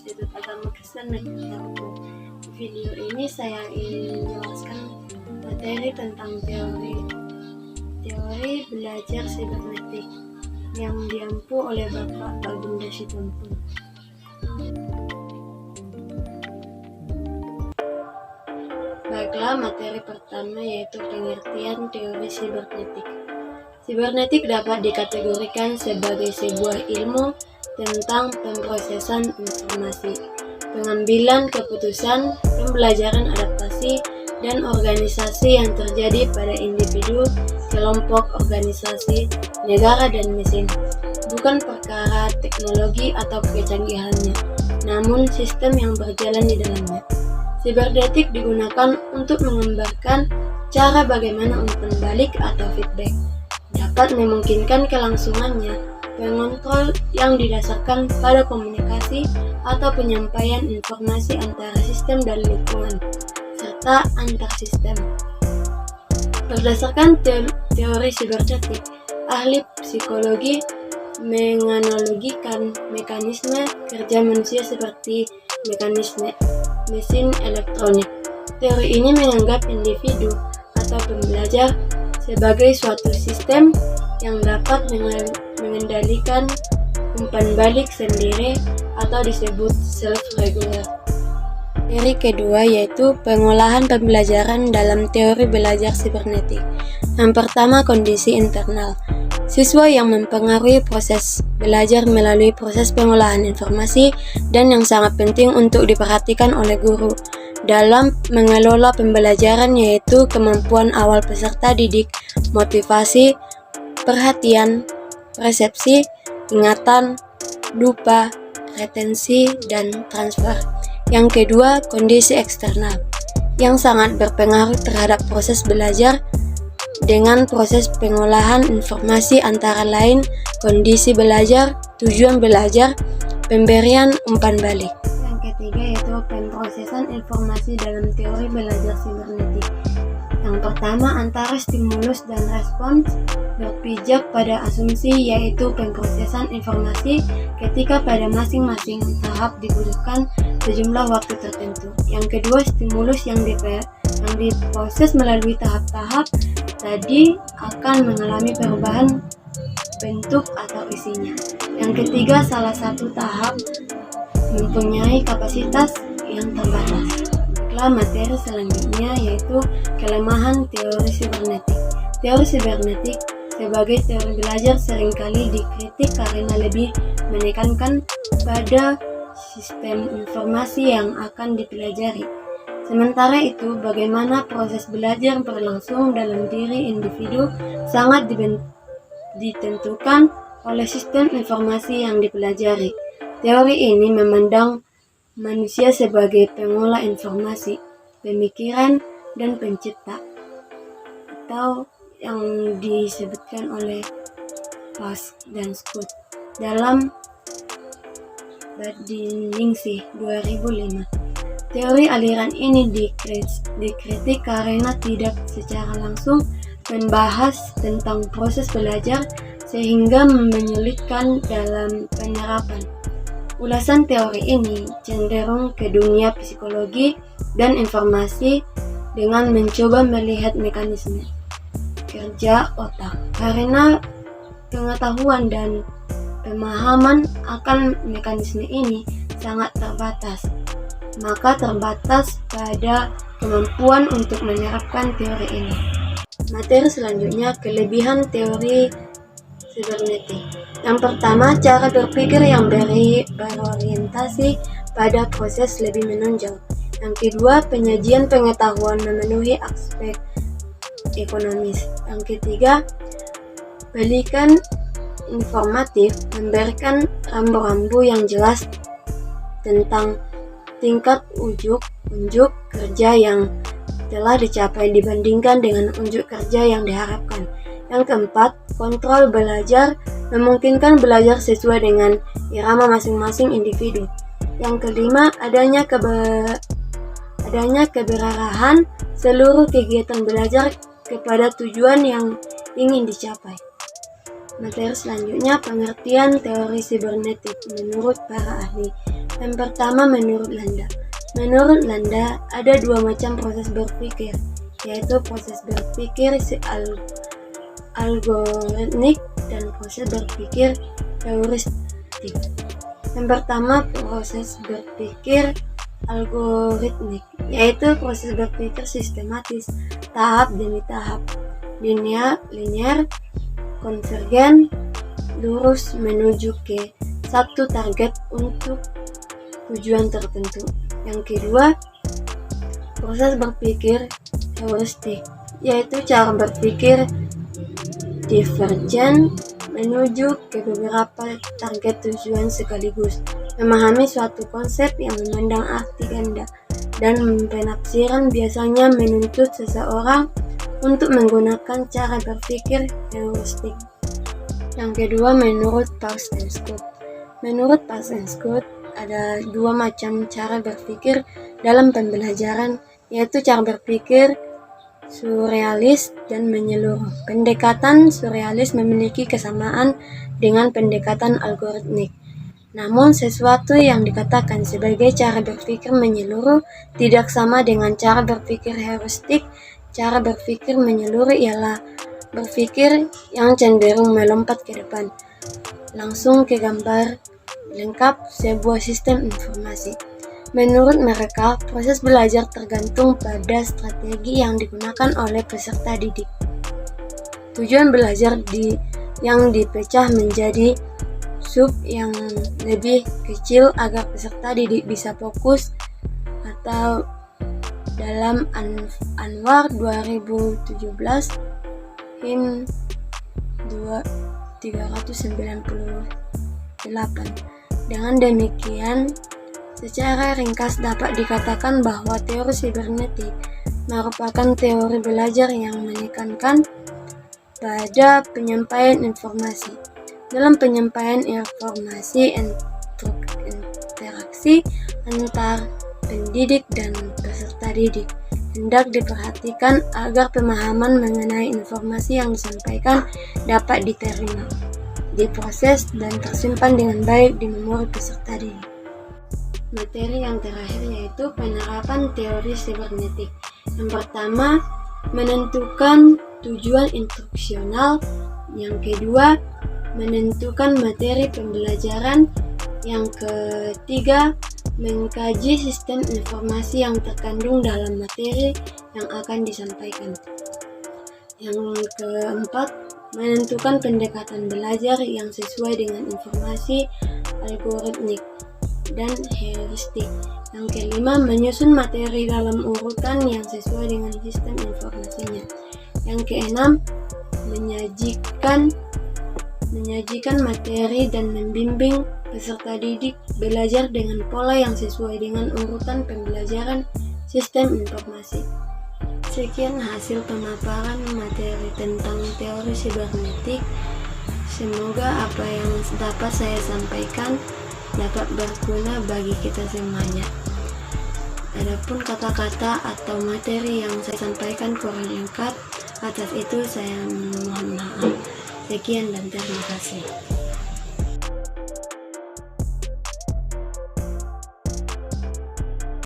Institut Agama Kristen Negeri Lampung. Di video ini saya ingin menjelaskan materi tentang teori belajar sibernetik yang diampu oleh Bapak Baginda Sitompul. Baiklah, materi pertama yaitu pengertian teori sibernetik. Sibernetik dapat dikategorikan sebagai sebuah ilmu tentang pemrosesan informasi, pengambilan keputusan, pembelajaran adaptasi, dan organisasi yang terjadi pada individu, kelompok, organisasi, negara, dan mesin. Bukan perkara teknologi atau kecanggihannya, namun sistem yang berjalan di dalamnya. Sibernetik digunakan untuk menggambarkan cara bagaimana umpan balik atau feedback dapat memungkinkan kelangsungannya, pengontrol yang didasarkan pada komunikasi atau penyampaian informasi antara sistem dan lingkungan, serta antar sistem. Berdasarkan teori sibernetik, ahli psikologi menganalogikan mekanisme kerja manusia seperti mekanisme mesin elektronik. Teori ini menganggap individu atau pembelajar sebagai suatu sistem yang dapat mengendalikan umpan balik sendiri atau disebut self-regular. Teori kedua yaitu pengolahan pembelajaran dalam teori belajar sibernetik. Yang pertama, kondisi internal. Siswa yang mempengaruhi proses belajar melalui proses pengolahan informasi dan yang sangat penting untuk diperhatikan oleh guru dalam mengelola pembelajaran yaitu kemampuan awal peserta didik, motivasi, perhatian, persepsi, ingatan, lupa, retensi, dan transfer. Yang kedua, kondisi eksternal yang sangat berpengaruh terhadap proses belajar dengan proses pengolahan informasi antara lain kondisi belajar, tujuan belajar, pemberian umpan balik. Yang ketiga yaitu pemrosesan informasi dalam teori belajar sibernetik. Yang pertama, antara stimulus dan respons berpijak pada asumsi yaitu pemrosesan informasi ketika pada masing-masing tahap dibutuhkan sejumlah waktu tertentu. Yang kedua, stimulus yang diproses melalui tahap-tahap tadi akan mengalami perubahan bentuk atau isinya. Yang ketiga, salah satu tahap mempunyai kapasitas yang terbatas. Materi selanjutnya yaitu kelemahan teori sibernetik. Teori sibernetik sebagai teori belajar seringkali dikritik karena lebih menekankan pada sistem informasi yang akan dipelajari. Sementara itu, bagaimana proses belajar berlangsung dalam diri individu sangat ditentukan oleh sistem informasi yang dipelajari. Teori ini memandang manusia sebagai pengolah informasi, pemikiran, dan pencipta, atau yang disebutkan oleh Pask dan Scott dalam Badiningsih 2005. Teori aliran ini dikritik karena tidak secara langsung membahas tentang proses belajar sehingga menyulitkan dalam penerapan. Ulasan teori ini cenderung ke dunia psikologi dan informasi dengan mencoba melihat mekanisme kerja otak. Karena pengetahuan dan pemahaman akan mekanisme ini sangat terbatas, maka terbatas pada kemampuan untuk menerapkan teori ini. Materi selanjutnya, kelebihan teori sibernetik. Yang pertama, cara berpikir yang berorientasi pada proses lebih menonjol. Yang kedua, penyajian pengetahuan memenuhi aspek ekonomis. Yang ketiga, balikan informatif memberikan rambu-rambu yang jelas tentang tingkat unjuk kerja yang telah dicapai dibandingkan dengan unjuk kerja yang diharapkan. Yang keempat, kontrol belajar memungkinkan belajar sesuai dengan irama masing-masing individu. Yang kelima, adanya keberarahan seluruh kegiatan belajar kepada tujuan yang ingin dicapai. Materi selanjutnya, pengertian teori sibernetik menurut para ahli. Yang pertama, menurut Landa. Menurut Landa, ada dua macam proses berpikir, yaitu proses berpikir algoritmik dan proses berpikir heuristik. Yang pertama, proses berpikir algoritmik, yaitu proses berpikir sistematis, tahap demi tahap, linear, konvergen, lurus menuju ke satu target untuk tujuan tertentu. Yang kedua, proses berpikir heuristik, yaitu cara berpikir divergen menuju ke beberapa target tujuan sekaligus, memahami suatu konsep yang memandang arti ganda, dan penafsiran biasanya menuntut seseorang untuk menggunakan cara berpikir heuristik. Yang kedua, menurut Peirce and Scott. Menurut Peirce and Scott, ada dua macam cara berpikir dalam pembelajaran, yaitu cara berpikir surrealis dan menyeluruh. Pendekatan surrealis memiliki kesamaan dengan pendekatan algoritmik. Namun, sesuatu yang dikatakan sebagai cara berpikir menyeluruh tidak sama dengan cara berpikir heuristik. Cara berpikir menyeluruh ialah berpikir yang cenderung melompat ke depan, langsung ke gambar lengkap sebuah sistem informasi. Menurut mereka, proses belajar tergantung pada strategi yang digunakan oleh peserta didik. Tujuan belajar yang dipecah menjadi sub yang lebih kecil agar peserta didik bisa fokus, atau dalam Anwar 2017 HIM 398. Dengan demikian, secara ringkas dapat dikatakan bahwa teori sibernetik merupakan teori belajar yang menekankan pada penyampaian informasi. Dalam penyampaian informasi, interaksi antar pendidik dan peserta didik hendak diperhatikan agar pemahaman mengenai informasi yang disampaikan dapat diterima, diproses, dan tersimpan dengan baik di memori peserta didik. Materi yang terakhir yaitu penerapan teori sibernetik. Yang pertama, menentukan tujuan instruksional. Yang kedua, menentukan materi pembelajaran. Yang ketiga, mengkaji sistem informasi yang terkandung dalam materi yang akan disampaikan. Yang keempat, menentukan pendekatan belajar yang sesuai dengan informasi algoritmik dan heuristik. Yang kelima, menyusun materi dalam urutan yang sesuai dengan sistem informasinya. Yang keenam, menyajikan materi dan membimbing peserta didik belajar dengan pola yang sesuai dengan urutan pembelajaran sistem informasi. Sekian hasil pemaparan materi tentang teori sibernetik. Semoga apa yang dapat saya sampaikan dapat berguna bagi kita semuanya. Adapun kata-kata atau materi yang saya sampaikan kurang lengkap, atas itu saya mohon maaf. Sekian dan terima kasih.